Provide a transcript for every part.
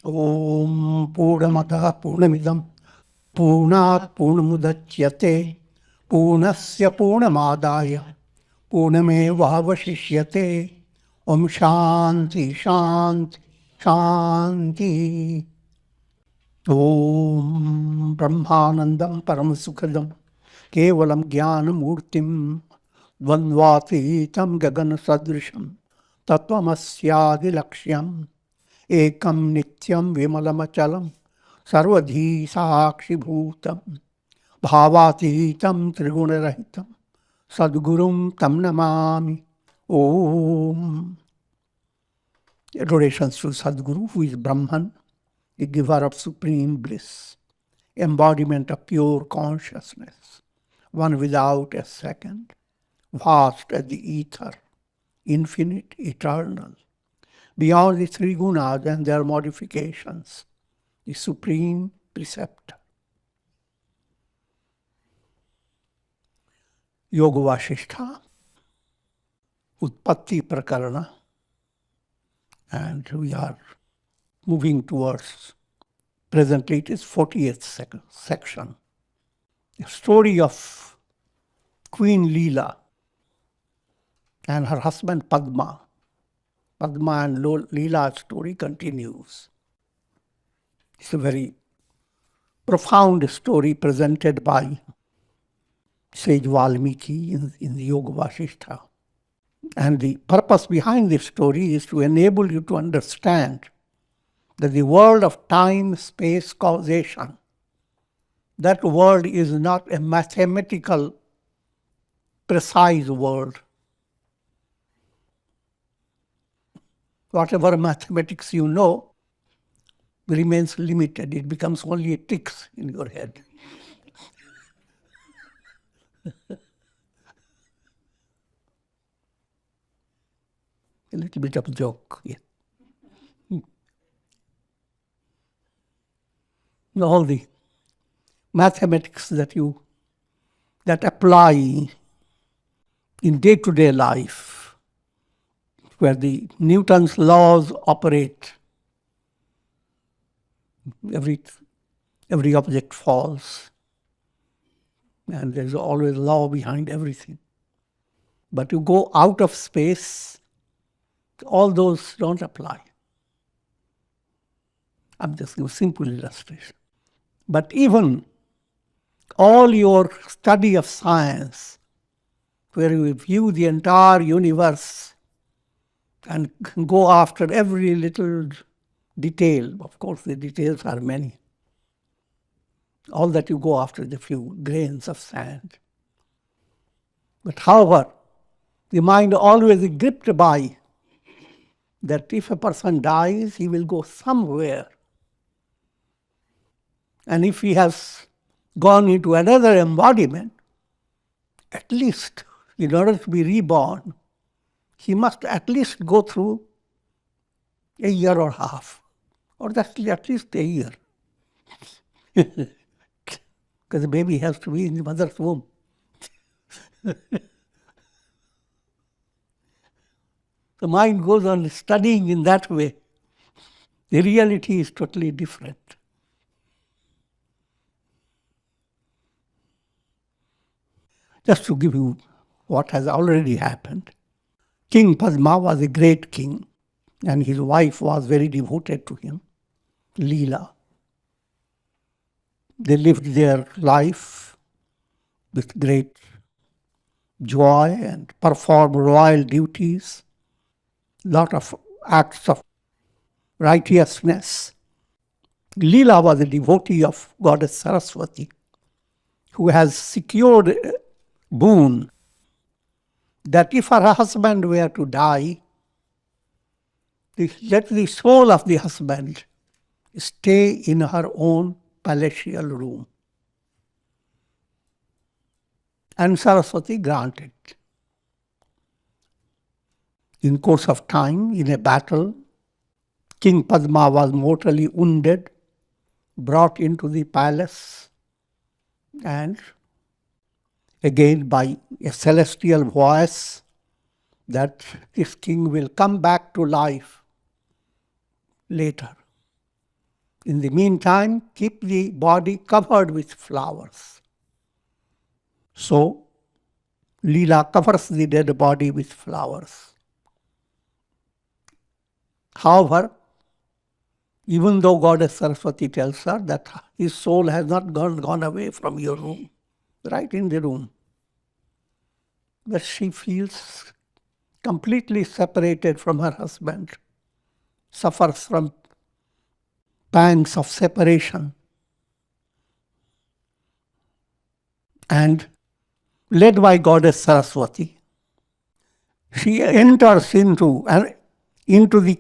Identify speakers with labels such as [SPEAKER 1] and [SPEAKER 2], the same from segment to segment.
[SPEAKER 1] Om Purnamada Purnamidam Purnat Purnamudachyate Purnasya Purnamadaya Purnamevavashishyate. Om Shanti Shanti Shanti. Om Brahmanandam Paramasukadam Kevalam Jnanamurtim Dvandvatitam Gagana Sadrisham Tattvamasyadi Lakshyam Ekam Nityam Vimalamachalam Sarvadhi Sakshi Bhutam Bhavatitam Trigunarahitam Sadgurum Tam Namami. Om. Adorations to Sadguru, who is Brahman, the giver of supreme bliss, embodiment of pure consciousness, one without a second, vast as the ether, infinite, eternal, beyond the three gunas and their modifications, the supreme preceptor. Yoga Vasistha, Utpatti Prakarana, and we are moving towards, presently it is 40th section, the story of Queen Leela and her husband Padma. Padma and Leela's story continues. It's a very profound story presented by Sage Valmiki in the Yoga Vasistha. And the purpose behind this story is to enable you to understand that the world of time, space, causation, that world is not a mathematical, precise world. Whatever mathematics you know remains limited. It becomes only a tick in your head. A little bit of a joke. Yeah. All the mathematics that apply in day-to-day life, where the Newton's laws operate, every object falls, and there's always law behind everything. But you go out of space, all those don't apply. I'm just giving a simple illustration. But even all your study of science, where you view the entire universe and go after every little detail, of course the details are many, all that you go after the few grains of sand. But however, the mind always is gripped by that if a person dies, he will go somewhere. And if he has gone into another embodiment, at least in order to be reborn, he must at least go through a year or half, or that's at least a year. Because the baby has to be in the mother's womb. The mind goes on studying in that way. The reality is totally different. Just to give you what has already happened, King Padma was a great king, and his wife was very devoted to him, Leela. They lived their life with great joy and performed royal duties, lot of acts of righteousness. Leela was a devotee of Goddess Saraswati, who has secured a boon that if her husband were to die, let the soul of the husband stay in her own palatial room. And Saraswati granted. In course of time, in a battle, King Padma was mortally wounded, brought into the palace, and again by a celestial voice that this king will come back to life later. In the meantime, keep the body covered with flowers. So, Leela covers the dead body with flowers. However, even though Goddess Saraswati tells her that his soul has not gone away from your room, right in the room, but she feels completely separated from her husband, suffers from pangs of separation. And led by Goddess Saraswati, she enters into the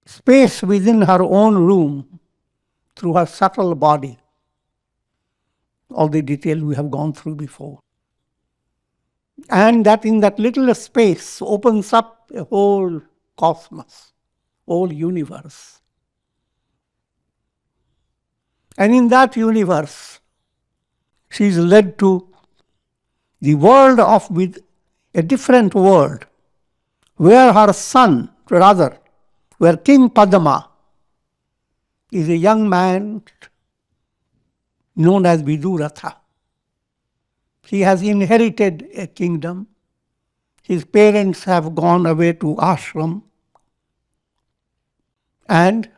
[SPEAKER 1] space within her own room through her subtle body. All the detail we have gone through before. And that in that little space opens up a whole cosmos, whole universe. And in that universe, she is led to the world with a different world, where her son, rather, where King Padma is a young man known as Vidurata. He has inherited a kingdom. His parents have gone away to ashram. And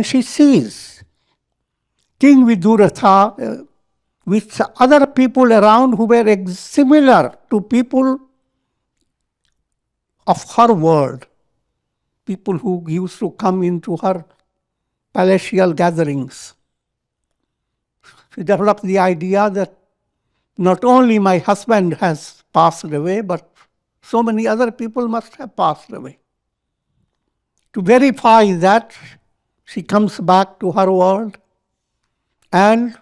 [SPEAKER 1] she sees King Vidurata with other people around who were similar to people of her world, people who used to come into her palatial gatherings. She developed the idea that not only my husband has passed away, but so many other people must have passed away. To verify that, she comes back to her world and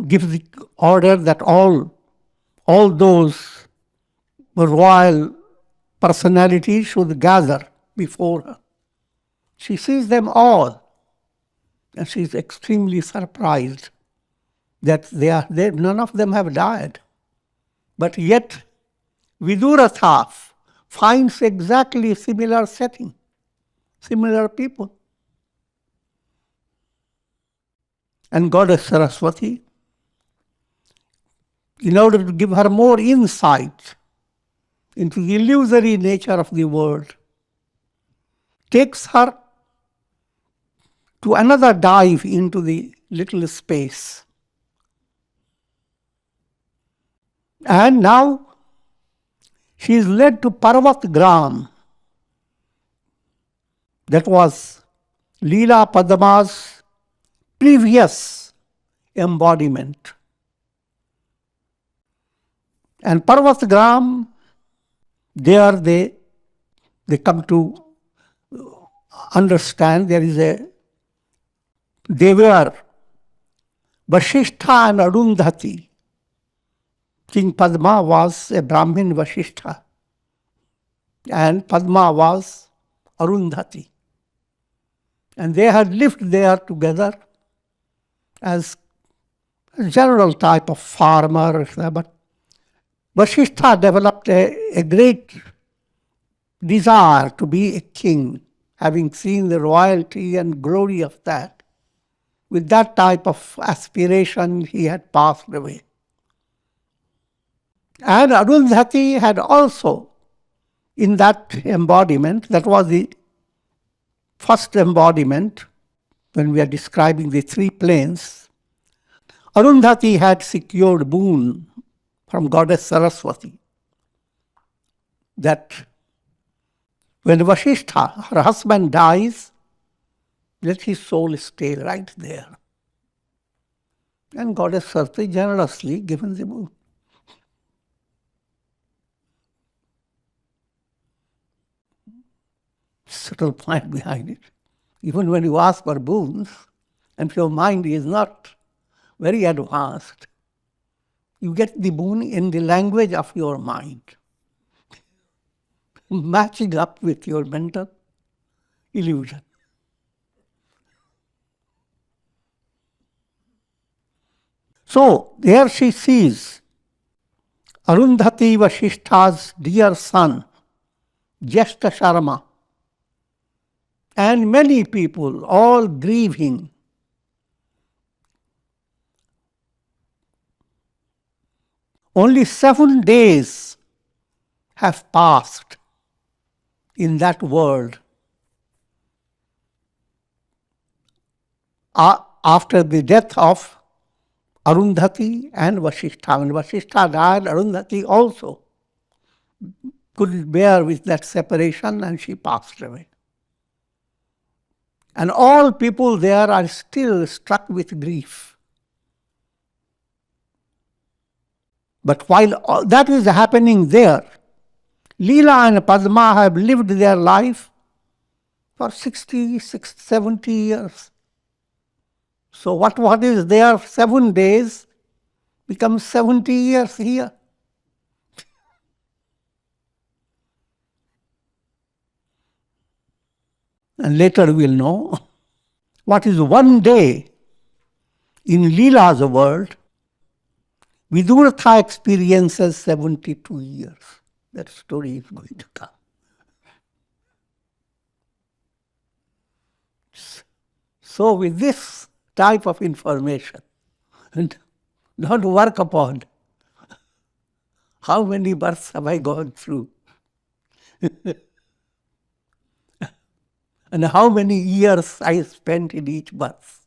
[SPEAKER 1] gives the order that all those royal personalities should gather before her. She sees them all, and she is extremely surprised that none of them have died. But yet, Vidurata finds exactly similar setting, similar people. And Goddess Saraswati, in order to give her more insight into the illusory nature of the world, takes her to another dive into the little space. And now she is led to Parvat Gram. That was Leela Padma's previous embodiment. And Parvat Gram, there they come to understand they were Vasistha and Arundhati. King Padma was a Brahmin Vasistha, and Padma was Arundhati. And they had lived there together as a general type of farmer, but Vasistha developed a great desire to be a king, having seen the royalty and glory of that. With that type of aspiration, he had passed away. And Arundhati had also, in that embodiment, that was the first embodiment, when we are describing the three planes, Arundhati had secured boon from Goddess Saraswati, that when Vasistha, her husband, dies, let his soul stay right there. And Goddess Saraswati generously given the boon. Subtle point behind it. Even when you ask for boons, and if your mind is not very advanced, you get the boon in the language of your mind, matching up with your mental illusion. So, there she sees Arundhati Vasistha's dear son, Jyeshta Sharma, and many people, all grieving. Only 7 days have passed in that world after the death of Arundhati and Vasistha. When Vasistha died, Arundhati also couldn't bear with that separation and she passed away. And all people there are still struck with grief. But while all that is happening there, Leela and Padma have lived their life for 60, 70 years. So what is there 7 days becomes 70 years here. And later we'll know what is 1 day in Leela's world. Vidurata experiences 72 years. That story is going to come. So with this type of information, and don't work upon how many births have I gone through and how many years I spent in each birth.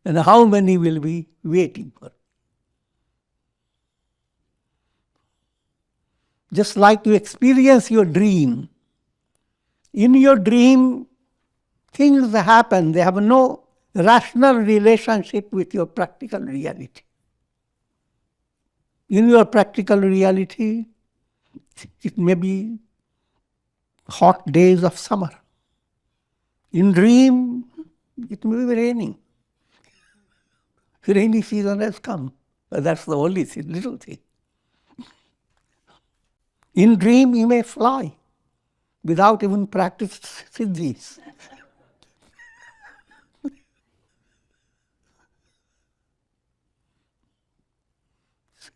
[SPEAKER 1] And how many will be waiting for. Just like you experience your dream. In your dream, things happen. They have no rational relationship with your practical reality. In your practical reality, it may be hot days of summer. In dream, it may be raining. The rainy season has come. But that's the only thing, little thing. In dream, you may fly without even practiced siddhis.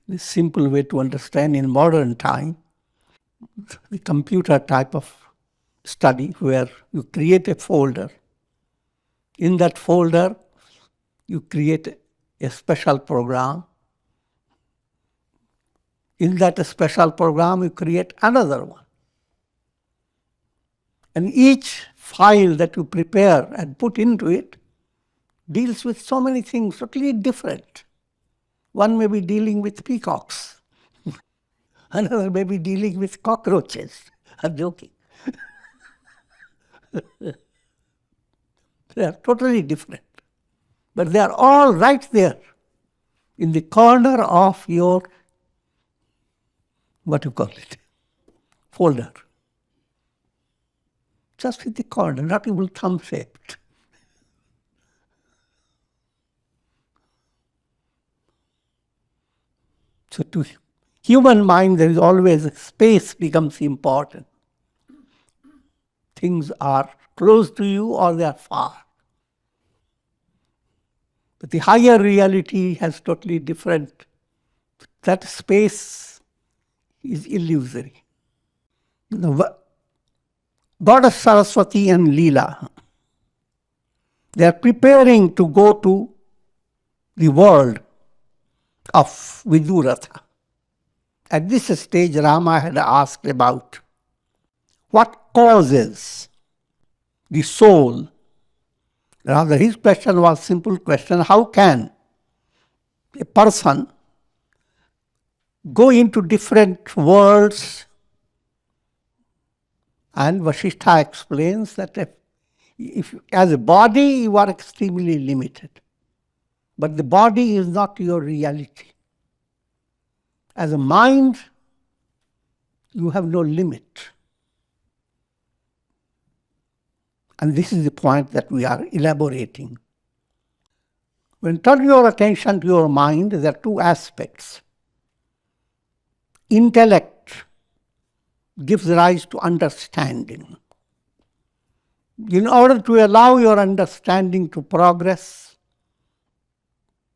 [SPEAKER 1] The simple way to understand in modern time, the computer type of study where you create a folder. In that folder, you create a special program. In that special program, you create another one. And each file that you prepare and put into it deals with so many things totally different. One may be dealing with peacocks. Another may be dealing with cockroaches. I'm joking. They are totally different. But they are all right there in the corner of your, what you call it, folder. Just in the corner, not even thumb-shaped. So to human mind, there is always space becomes important. Things are close to you or they are far. But the higher reality has totally different. That space is illusory. Goddess Saraswati and Leela, they are preparing to go to the world of Vidurata. At this stage, Rama had asked about what causes the soul. Rather, his question was a simple question: how can a person go into different worlds? And Vasistha explains that if as a body you are extremely limited, but the body is not your reality. As a mind, you have no limit. And this is the point that we are elaborating. When turn your attention to your mind, there are two aspects. Intellect gives rise to understanding. In order to allow your understanding to progress,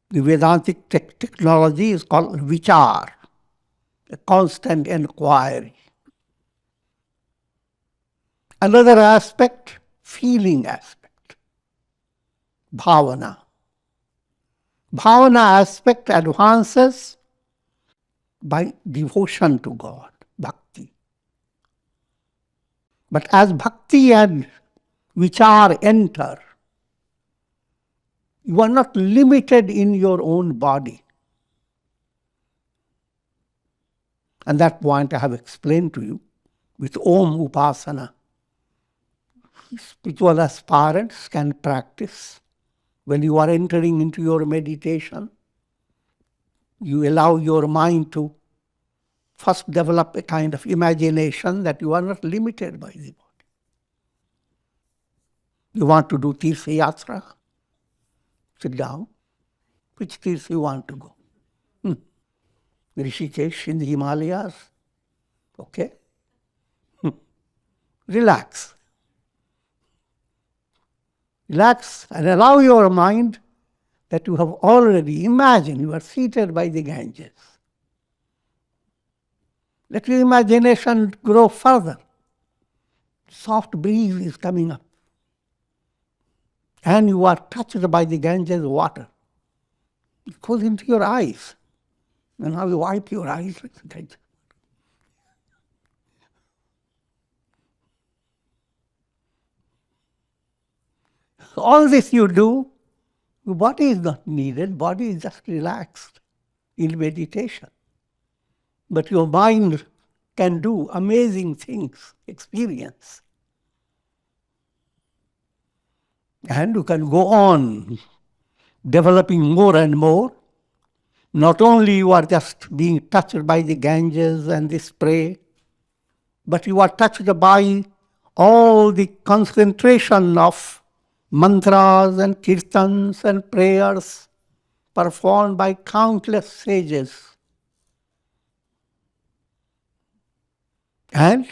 [SPEAKER 1] the Vedantic technology is called vichar, a constant inquiry. Another aspect, feeling aspect, bhavana. Bhavana aspect advances by devotion to God, bhakti. But as bhakti and vichar enter, you are not limited in your own body. And that point I have explained to you with Om Upasana. Spiritual aspirants can practice. When you are entering into your meditation, you allow your mind to first develop a kind of imagination that you are not limited by the body. You want to do Tirtha Yatra? Sit down. Which Tirtha you want to go? Rishikesh in the Himalayas? Okay. Relax. Relax and allow your mind that you have already imagined you are seated by the Ganges. Let your imagination grow further. Soft breeze is coming up. And you are touched by the Ganges water. It goes into your eyes. And now you wipe your eyes with the Ganges. All this you do, your body is not needed, body is just relaxed in meditation. But your mind can do amazing things, experience. And you can go on developing more and more. Not only you are just being touched by the Ganges and the spray, but you are touched by all the concentration of mantras and kirtans and prayers performed by countless sages. And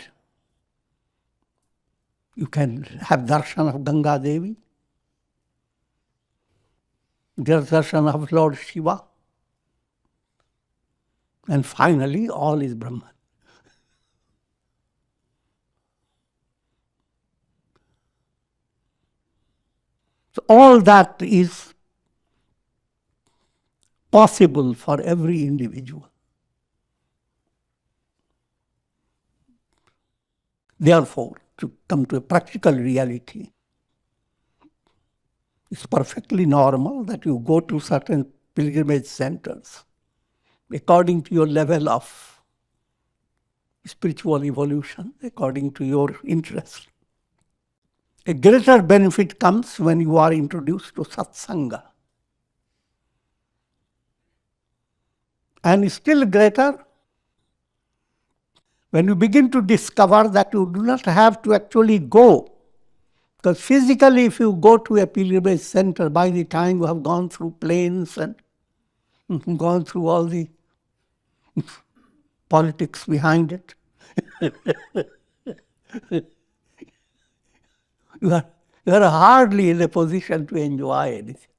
[SPEAKER 1] you can have darshan of Ganga Devi, darshan of Lord Shiva, and finally all is Brahman. So all that is possible for every individual. Therefore, to come to a practical reality, it's perfectly normal that you go to certain pilgrimage centers according to your level of spiritual evolution, according to your interest. A greater benefit comes when you are introduced to satsanga. And still greater when you begin to discover that you do not have to actually go. Because physically, if you go to a pilgrimage center, by the time you have gone through planes and gone through all the politics behind it, you are hardly in a position to enjoy anything.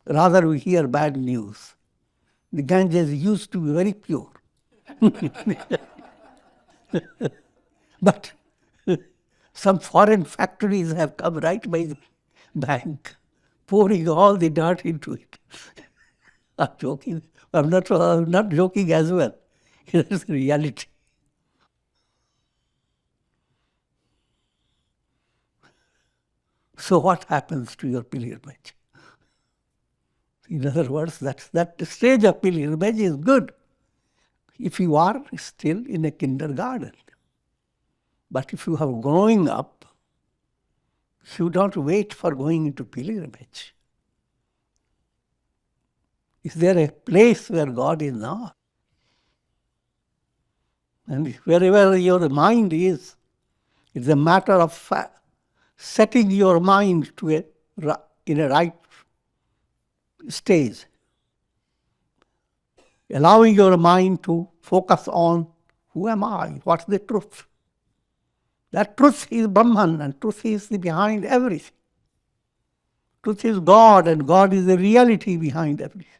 [SPEAKER 1] Rather, we hear bad news. The Ganges used to be very pure. But some foreign factories have come right by the bank, pouring all the dirt into it. I'm joking. I'm not joking as well. It's reality. So what happens to your pilgrimage? In other words, that stage of pilgrimage is good if you are still in a kindergarten. But if you have growing up, you don't wait for going into pilgrimage. Is there a place where God is not? And wherever your mind is, it's a matter of setting your mind to in a right stage. Allowing your mind to focus on who am I? What's the truth? That truth is Brahman, and truth is behind everything. Truth is God, and God is the reality behind everything.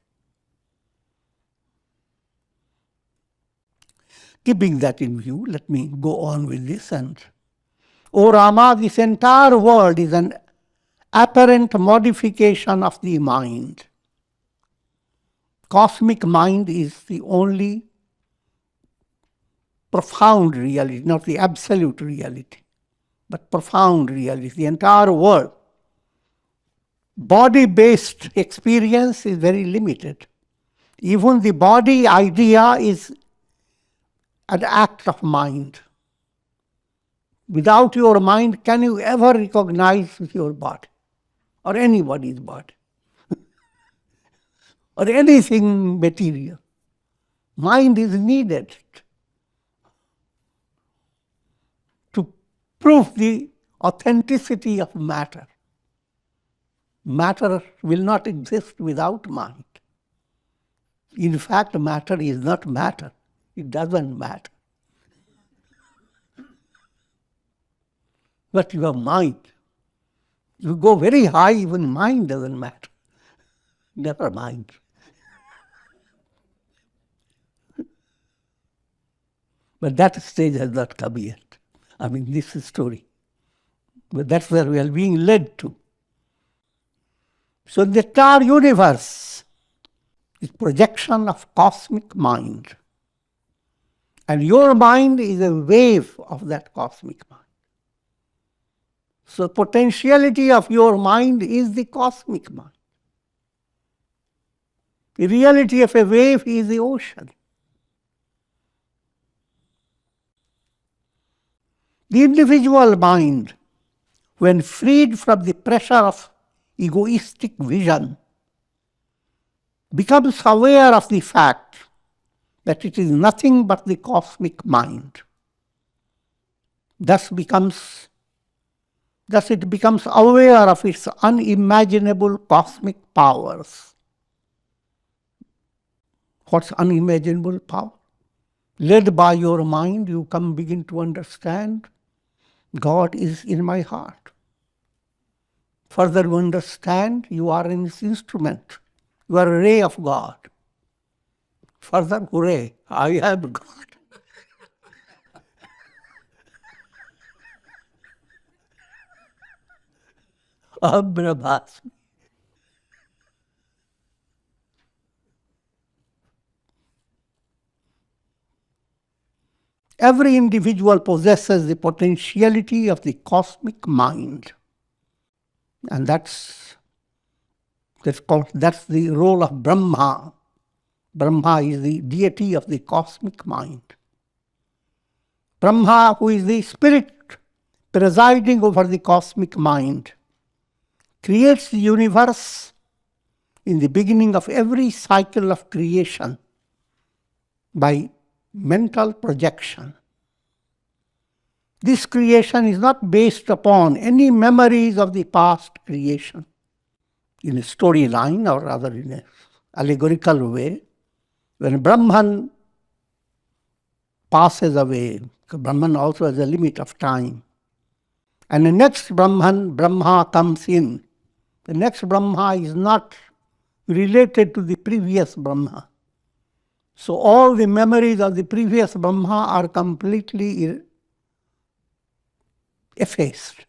[SPEAKER 1] keeping that in view, let me go on with this. And, O Rama, this entire world is an apparent modification of the mind. Cosmic mind is the only profound reality, not the absolute reality, but profound reality. The entire world. Body-based experience is very limited. Even the body idea is an act of mind. Without your mind, can you ever recognize your body or anybody's body or anything material? Mind is needed to prove the authenticity of matter. Matter will not exist without mind. In fact, matter is not matter. It doesn't matter. But your mind, you go very high, even mind doesn't matter. Never mind. But that stage has not come yet. I mean, this is story. But that's where we are being led to. So the entire universe is projection of cosmic mind. And your mind is a wave of that cosmic mind. So potentiality of your mind is the cosmic mind. The reality of a wave is the ocean. The individual mind, when freed from the pressure of egoistic vision, becomes aware of the fact that it is nothing but the cosmic mind. Thus it becomes aware of its unimaginable cosmic powers. What's unimaginable power? Led by your mind, you begin to understand God is in my heart. Further, you understand you are in this instrument. You are a ray of God. Further, hooray, I am God. Aham Brahmasmi. Every individual possesses the potentiality of the cosmic mind. And that's the role of Brahma. Brahma is the deity of the cosmic mind. Brahma, who is the spirit presiding over the cosmic mind, creates the universe in the beginning of every cycle of creation by mental projection. This creation is not based upon any memories of the past creation. In a storyline, or rather in an allegorical way, when Brahman passes away, Brahman also has a limit of time, and the next Brahma comes in. The next Brahma is not related to the previous Brahma. So all the memories of the previous Brahma are completely effaced.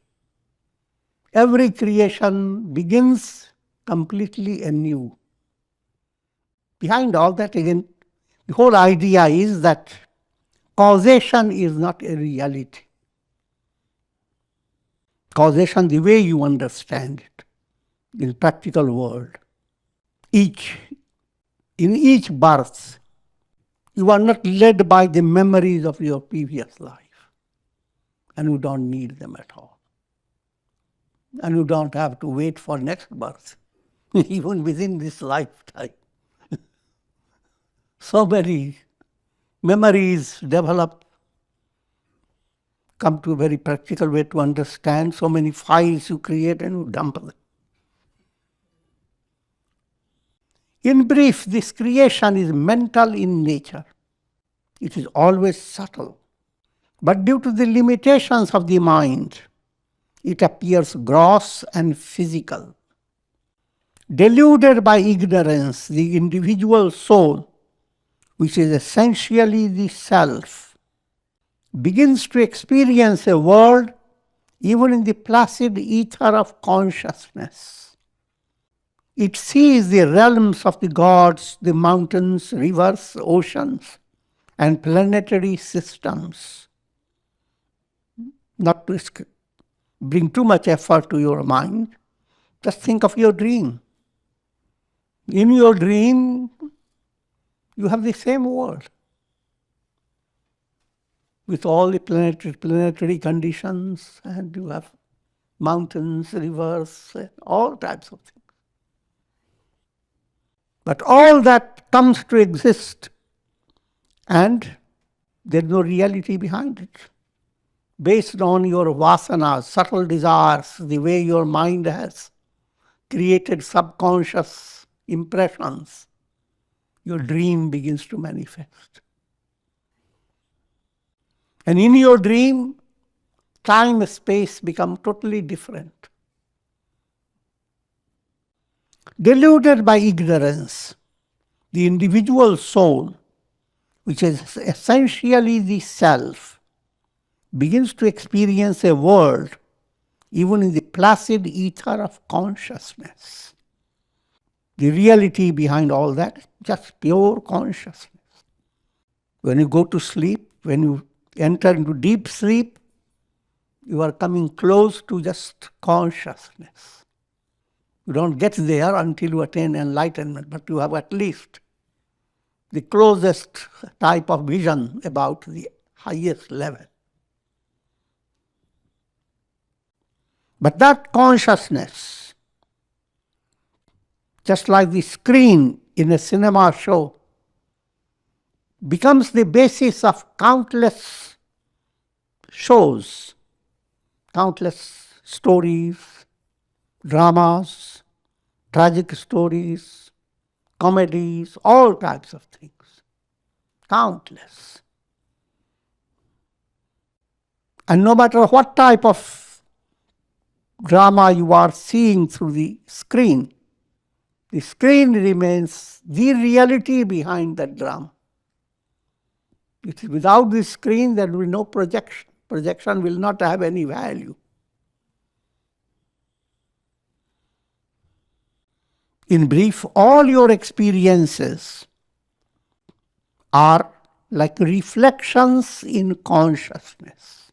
[SPEAKER 1] Every creation begins completely anew. Behind all that, again, the whole idea is that causation is not a reality. Causation, the way you understand it in practical world. In each birth, you are not led by the memories of your previous life. And you don't need them at all. And you don't have to wait for next birth, even within this lifetime. So many memories develop, come to a very practical way to understand. So many files you create and you dump them. In brief, this creation is mental in nature. It is always subtle. But due to the limitations of the mind, it appears gross and physical. Deluded by ignorance, the individual soul, which is essentially the self, begins to experience a world even in the placid ether of consciousness. It sees the realms of the gods, the mountains, rivers, oceans, and planetary systems. Not to bring too much effort to your mind, just think of your dream. In your dream, you have the same world with all the planetary conditions, and you have mountains, rivers, all types of things. But all that comes to exist, and there's no reality behind it. Based on your vasanas, subtle desires, the way your mind has created subconscious impressions, your dream begins to manifest. And in your dream, time and space become totally different. Deluded by ignorance, the individual soul, which is essentially the self, begins to experience a world even in the placid ether of consciousness. The reality behind all that, just pure consciousness. When you go to sleep, when you enter into deep sleep, you are coming close to just consciousness. You don't get there until you attain enlightenment, but you have at least the closest type of vision about the highest level. But that consciousness, just like the screen in a cinema show, becomes the basis of countless shows, countless stories, dramas, tragic stories, comedies, all types of things. Countless. And no matter what type of drama you are seeing through the screen remains the reality behind that drama. Without the screen, there will be no projection. Projection will not have any value. In brief, all your experiences are like reflections in consciousness.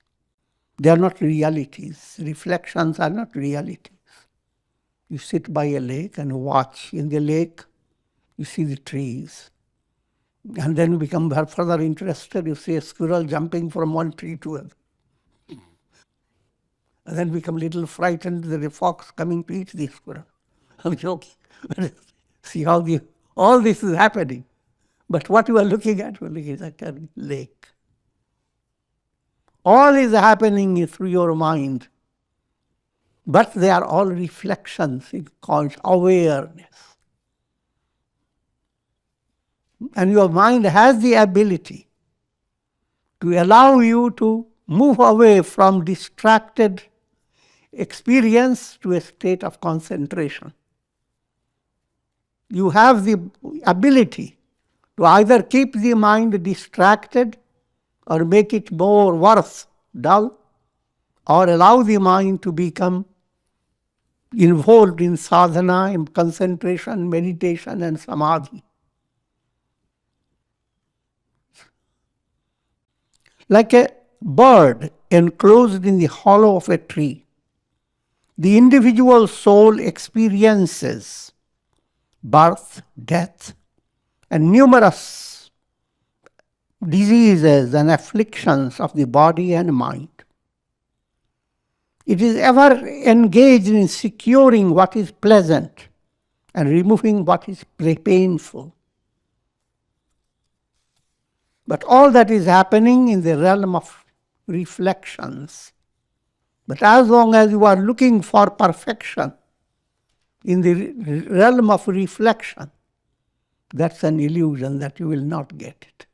[SPEAKER 1] They are not realities. Reflections are not realities. You sit by a lake and watch. In the lake, you see the trees. And then you become further interested. You see a squirrel jumping from one tree to another. And then become a little frightened. There's a fox coming to eat the squirrel. I'm joking. See how all this is happening. But what you are looking at is like a lake. All is happening through your mind. But they are all reflections in awareness. And your mind has the ability to allow you to move away from distracted experience to a state of concentration. You have the ability to either keep the mind distracted or make it more worse, dull, or allow the mind to become involved in sadhana, in concentration, meditation, and samadhi. Like a bird enclosed in the hollow of a tree, the individual soul experiences birth, death, and numerous diseases and afflictions of the body and mind. It is ever engaged in securing what is pleasant and removing what is painful. But all that is happening in the realm of reflections. But as long as you are looking for perfection in the realm of reflection, that's an illusion that you will not get it.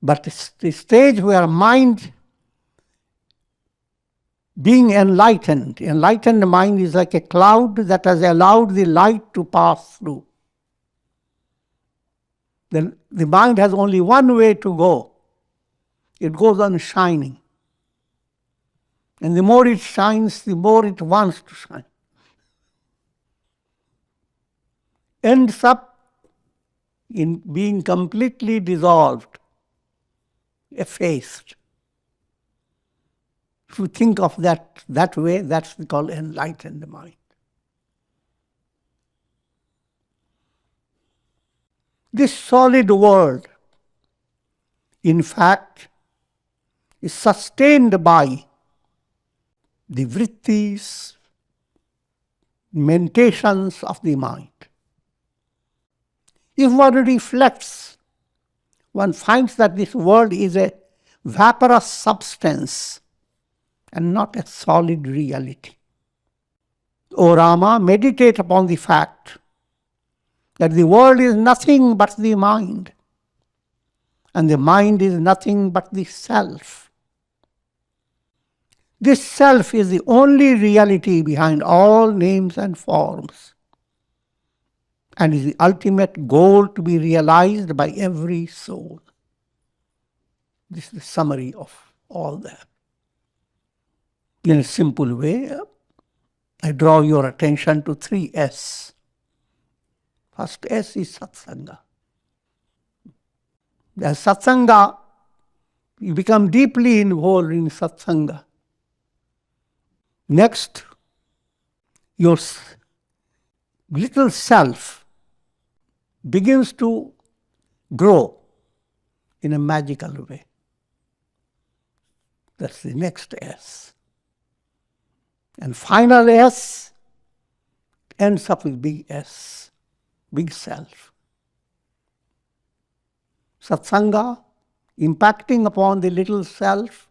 [SPEAKER 1] But the stage where mind being enlightened mind is like a cloud that has allowed the light to pass through. Then the mind has only one way to go, it goes on shining. And the more it shines, the more it wants to shine. Ends up in being completely dissolved, effaced. If you think of that way, that's called enlightened mind. This solid world, in fact, is sustained by the vrittis, mentations of the mind. If one reflects, one finds that this world is a vaporous substance and not a solid reality. O Rama, meditate upon the fact that the world is nothing but the mind, and the mind is nothing but the self. This self is the only reality behind all names and forms, and is the ultimate goal to be realized by every soul. This is the summary of all that. In a simple way, I draw your attention to 3 S. First S is Satsanga. As Satsanga, you become deeply involved in Satsanga. Next, your little self begins to grow in a magical way. That's the next S. And final S ends up with big S, big self. Satsanga impacting upon the little self,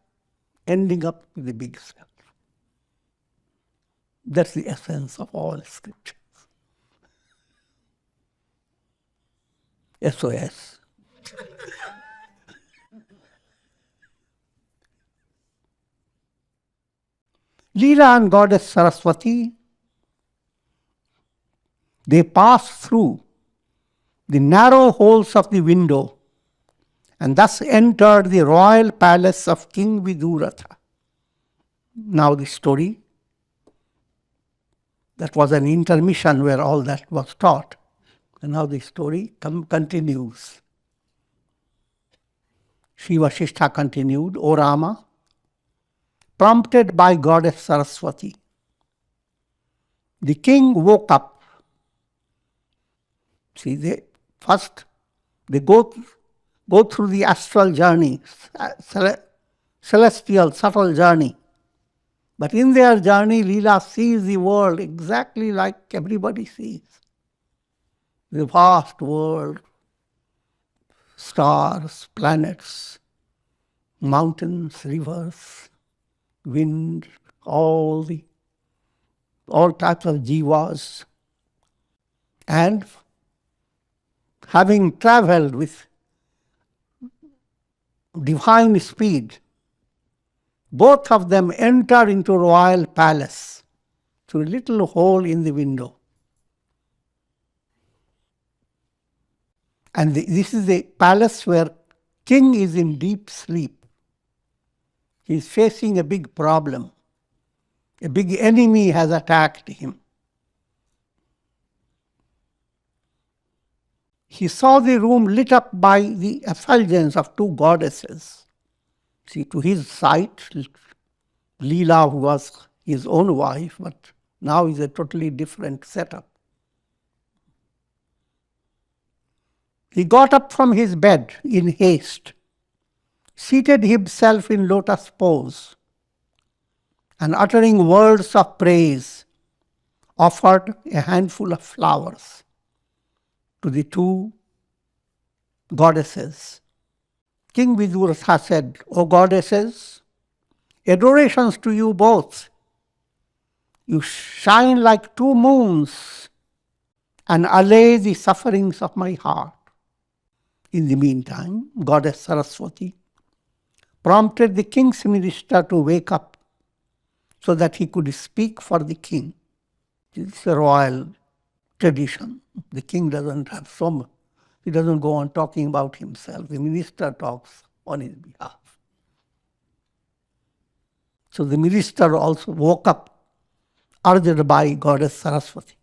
[SPEAKER 1] ending up with the big self. That's the essence of all scriptures. SOS. Leela and Goddess Saraswati, they pass through the narrow holes of the window and thus entered the royal palace of King Vidurata. Now the story, that was an intermission where all that was taught. And now the story continues. Sri Vasistha continued, O Rama, prompted by Goddess Saraswati, the king woke up. See, they go through the astral journey, celestial, subtle journey. But in their journey, Leela sees the world exactly like everybody sees. The vast world, stars, planets, mountains, rivers, wind, all types of jivas. And having traveled with divine speed, both of them enter into royal palace through a little hole in the window. And this is the palace where king is in deep sleep. He is facing a big problem. A big enemy has attacked him. He saw the room lit up by the effulgence of 2 goddesses. See, to his sight, Leela, who was his own wife, but now is a totally different setup. He got up from his bed in haste, seated himself in lotus pose, and uttering words of praise, offered a handful of flowers to the 2 goddesses. King Vidurata said, O goddesses, adorations to you both. You shine like 2 moons and allay the sufferings of my heart. In the meantime, Goddess Saraswati prompted the king's minister to wake up so that he could speak for the king. It's a royal tradition. The king doesn't he doesn't go on talking about himself. The minister talks on his behalf. So the minister also woke up, urged by Goddess Saraswati.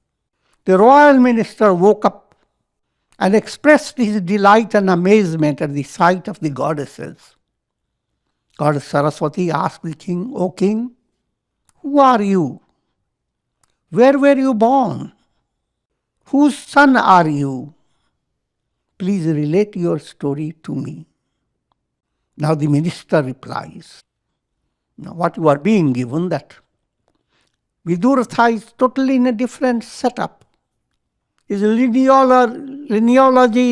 [SPEAKER 1] The royal minister woke up and expressed his delight and amazement at the sight of the goddesses. Goddess Saraswati asked the king, "O king, who are you? Where were you born? Whose son are you? Please relate your story to me." Now the minister replies, now what you are being given, that Vidurata is totally in a different setup. His linealogy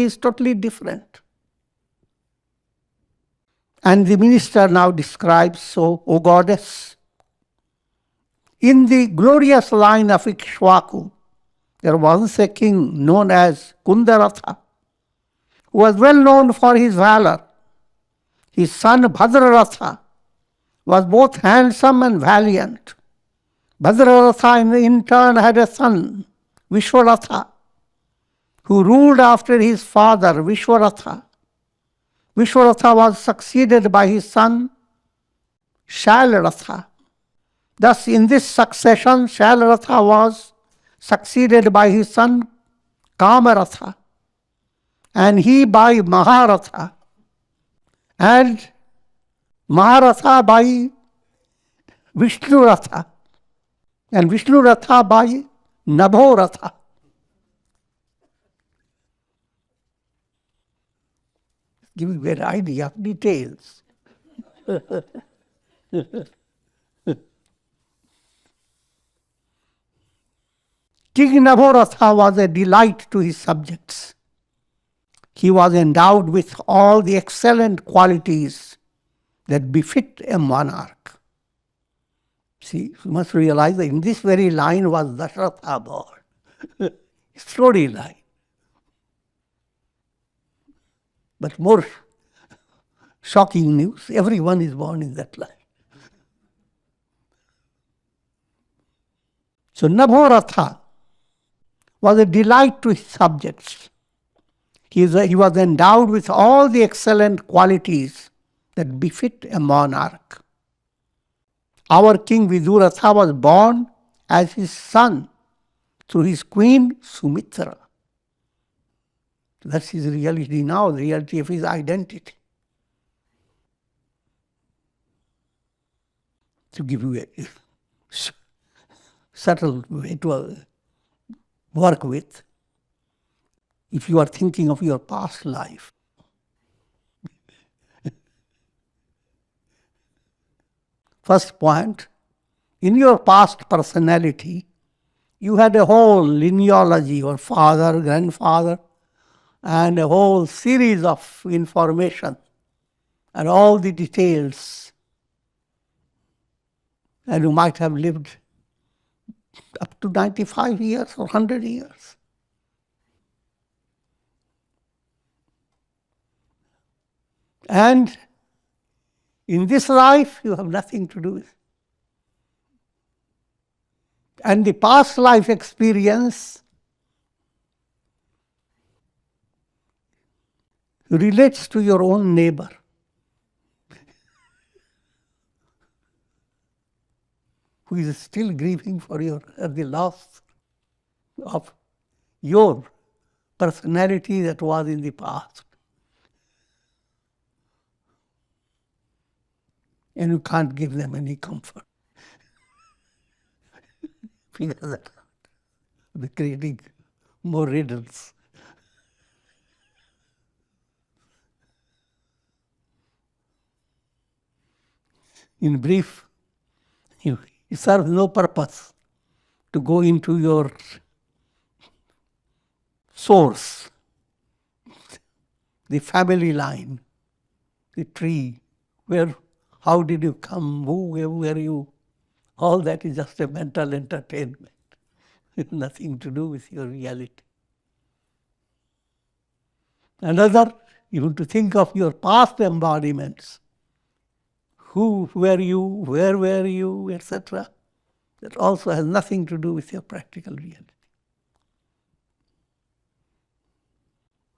[SPEAKER 1] is totally different. And the minister now describes, so, O goddess, in the glorious line of Ikshvaku, there was once a king known as Kundaratha, who was well known for his valor. His son Bhadraratha was both handsome and valiant. Bhadraratha in turn had a son, Vishwaratha, who ruled after his father Vishwaratha. Vishwaratha was succeeded by his son Shailaratha. Thus, in this succession, Shailaratha was succeeded by his son Kamaratha, and he by Maharatha, and Maharatha by Vishnuratha, and Vishnuratha by Nabhoratha. Giving you an idea of details. King Nabhoratha was a delight to his subjects. He was endowed with all the excellent qualities that befit a monarch. See, you must realize that in this very line was Dasharatha born. Storyline. But more shocking news, everyone is born in that line. So Nabhoratha was a delight to his subjects. He was endowed with all the excellent qualities that befit a monarch. Our King Vidurata was born as his son through his queen Sumitra. That's his reality now, the reality of his identity. To give you a subtle way to work with, if you are thinking of your past life, first point, in your past personality, you had a whole linealogy, your father, grandfather, and a whole series of information and all the details. And you might have lived up to 95 years or 100 years. And in this life, you have nothing to do with it. And the past life experience relates to your own neighbor. Who is still grieving for the loss of your personality that was in the past. And you can't give them any comfort. Figure that out. They're creating more riddles. In brief, it serves no purpose to go into your source, the family line, the tree, how did you come, where were you? All that is just a mental entertainment. It's nothing to do with your reality. Another, you want to think of your past embodiments. Who were you, where were you, etc. That also has nothing to do with your practical reality.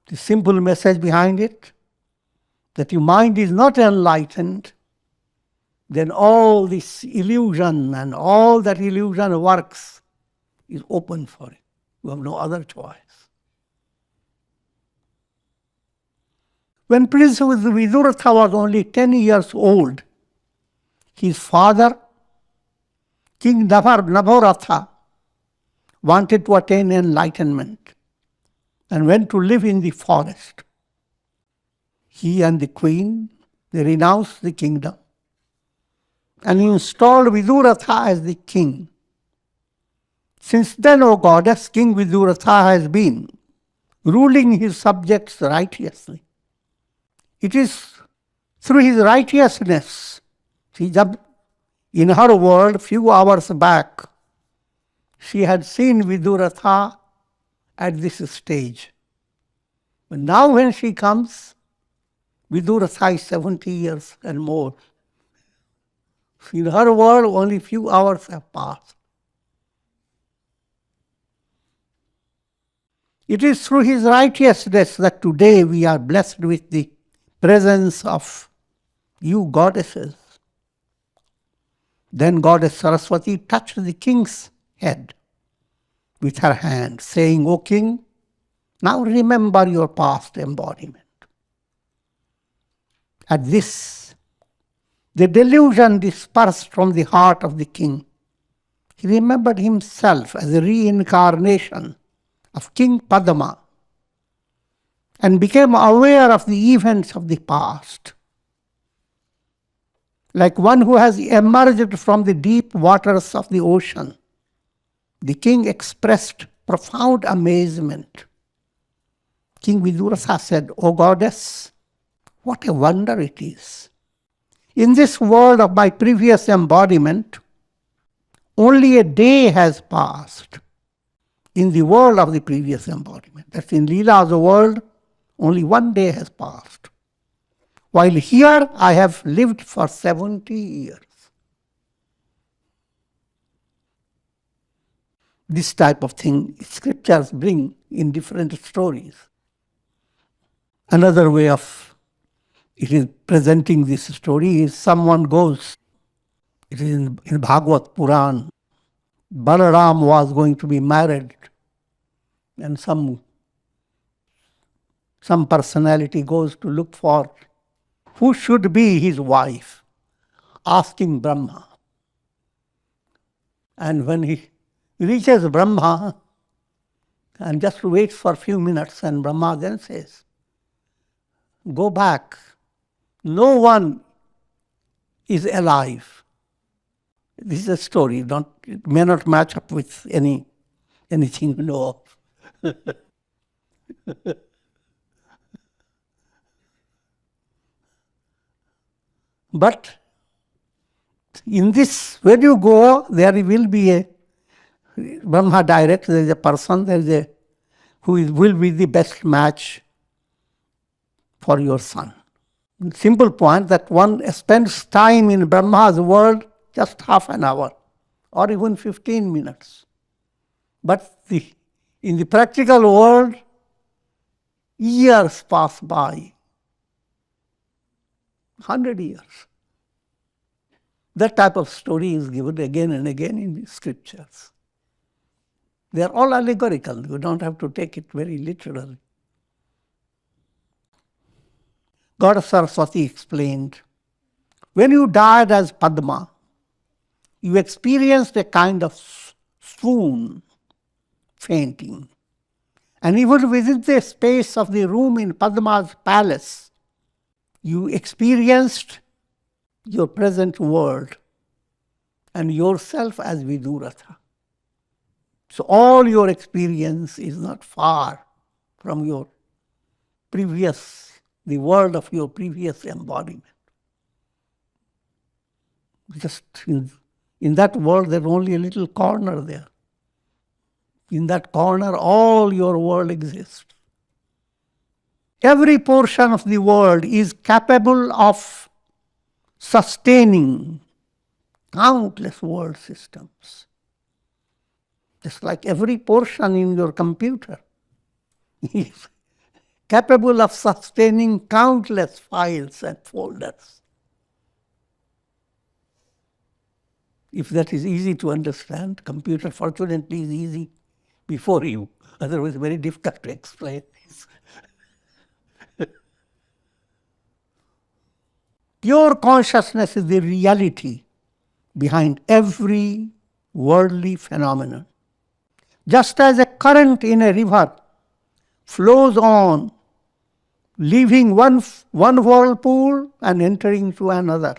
[SPEAKER 1] The simple message behind it, that your mind is not enlightened then all this illusion and all that illusion works is open for you. You have no other choice. When Prince Vidurata was only 10 years old, his father, King Vidurata, wanted to attain enlightenment and went to live in the forest. He and the queen, they renounced the kingdom and installed Vidurata as the king. Since then, O goddess, King Vidurata has been ruling his subjects righteously. It is through his righteousness. See, in her world, few hours back, she had seen Vidurata at this stage. But now when she comes, Vidurata is 70 years and more. In her world, only few hours have passed. It is through his righteousness that today we are blessed with the presence of you goddesses. Then Goddess Saraswati touched the king's head with her hand, saying, O king, now remember your past embodiment. At this, the delusion dispersed from the heart of the king. He remembered himself as a reincarnation of King Padma and became aware of the events of the past. Like one who has emerged from the deep waters of the ocean, the king expressed profound amazement. King Vidurata said, O goddess, what a wonder it is. In this world of my previous embodiment, only a day has passed. In the world of the previous embodiment, that's in Leela's world, only one day has passed. While here, I have lived for 70 years. This type of thing, scriptures bring in different stories. Another way of it is presenting this story is someone goes, it is in Bhagavad Puran, Balaram was going to be married and some personality goes to look for who should be his wife, asking Brahma. And when he reaches Brahma and just waits for a few minutes, and Brahma then says, go back. No one is alive. This is a story. It may not match up with anything you know of. But in this, when you go, there will be a Brahma direct, there is a person, who will be the best match for your son. Simple point that one spends time in Brahma's world just half an hour or even 15 minutes. But in the practical world, years pass by. 100 years. That type of story is given again and again in the scriptures. They are all allegorical. You don't have to take it very literally. Goddess Saraswati explained, when you died as Padma, you experienced a kind of swoon, fainting. And even within the space of the room in Padma's palace, you experienced your present world and yourself as Vidurata. So all your experience is not far from your the world of your previous embodiment. Just in that world, there's only a little corner there. In that corner, all your world exists. Every portion of the world is capable of sustaining countless world systems. Just like every portion in your computer is capable of sustaining countless files and folders. If that is easy to understand, computer fortunately is easy before you. Otherwise, very difficult to explain this. Pure consciousness is the reality behind every worldly phenomenon. Just as a current in a river flows on, leaving one whirlpool and entering into another,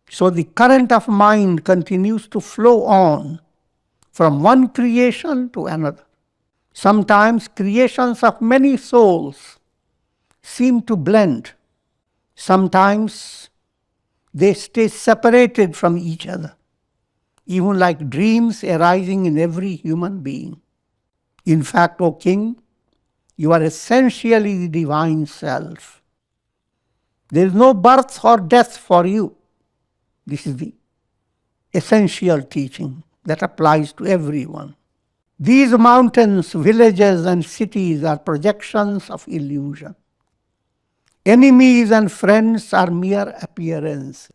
[SPEAKER 1] so the current of mind continues to flow on from one creation to another. Sometimes creations of many souls seem to blend. Sometimes they stay separated from each other, even like dreams arising in every human being. In fact, O King, you are essentially the divine self. There is no birth or death for you. This is the essential teaching that applies to everyone. These mountains, villages, and cities are projections of illusion. Enemies and friends are mere appearances.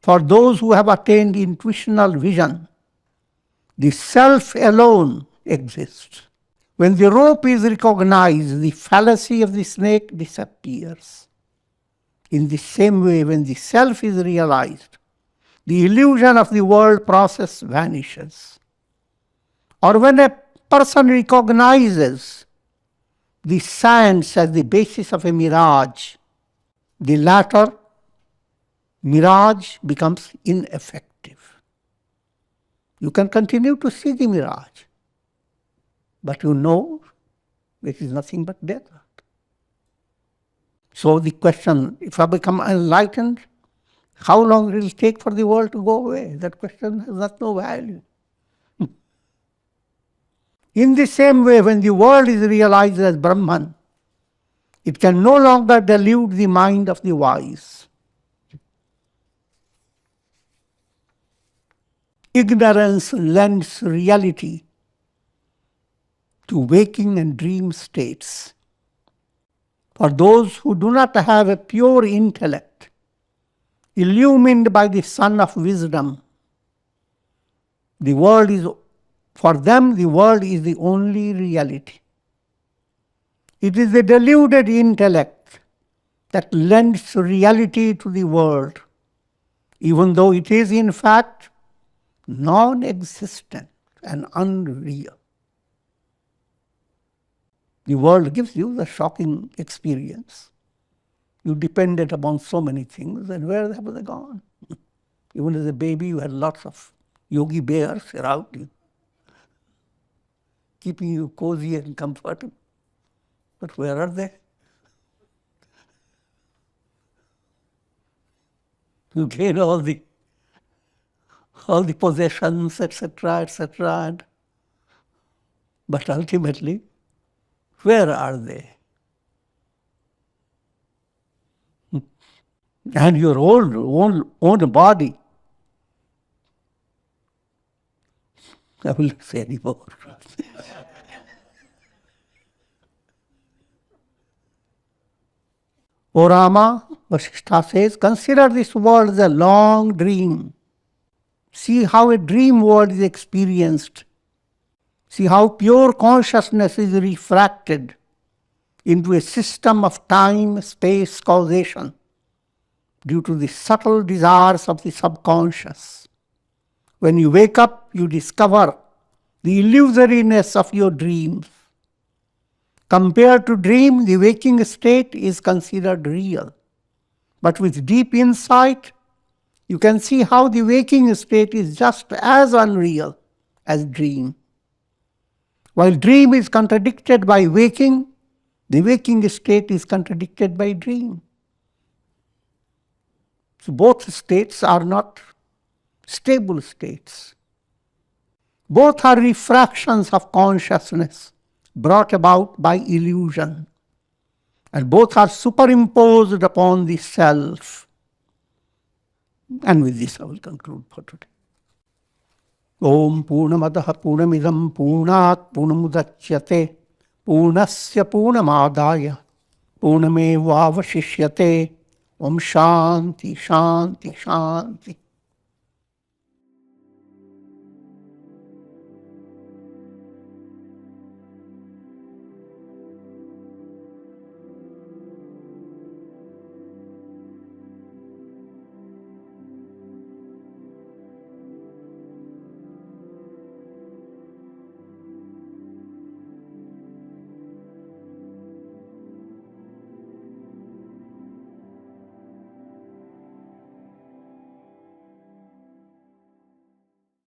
[SPEAKER 1] For those who have attained intuitional vision, the self alone exists. When the rope is recognized, the fallacy of the snake disappears. In the same way, when the self is realized, the illusion of the world process vanishes. Or when a person recognizes the sands as the basis of a mirage, the latter mirage becomes ineffective. You can continue to see the mirage, but you know it is nothing but death. So the question, if I become enlightened, how long will it take for the world to go away? That question has no value. In the same way, when the world is realized as Brahman, it can no longer delude the mind of the wise. Ignorance lends reality to waking and dream states. For those who do not have a pure intellect, illumined by the sun of wisdom, for them the world is the only reality. It is the deluded intellect that lends reality to the world, even though it is in fact non-existent and unreal. The world gives you the shocking experience. You depended upon so many things, and where have they gone? Even as a baby, you had lots of yogi bears around you, keeping you cozy and comfortable. But where are they? You gain all the possessions, etc., etc. But ultimately, where are they? And your own body. I will not say any more. O Rama, Vasistha says, consider this world as a long dream. See how a dream world is experienced. See how pure consciousness is refracted into a system of time, space, causation due to the subtle desires of the subconscious. When you wake up, you discover the illusoriness of your dreams. Compared to dream, the waking state is considered real. But with deep insight, you can see how the waking state is just as unreal as dream. While dream is contradicted by waking, the waking state is contradicted by dream. So both states are not stable states. Both are refractions of consciousness brought about by illusion. And both are superimposed upon the self. And with this I will conclude for today. Om Purnamadaha Purnamidam Purnat Purnamudachyate Purnasya Purnamadaya Purnamevavashishyate Om Shanti Shanti Shanti.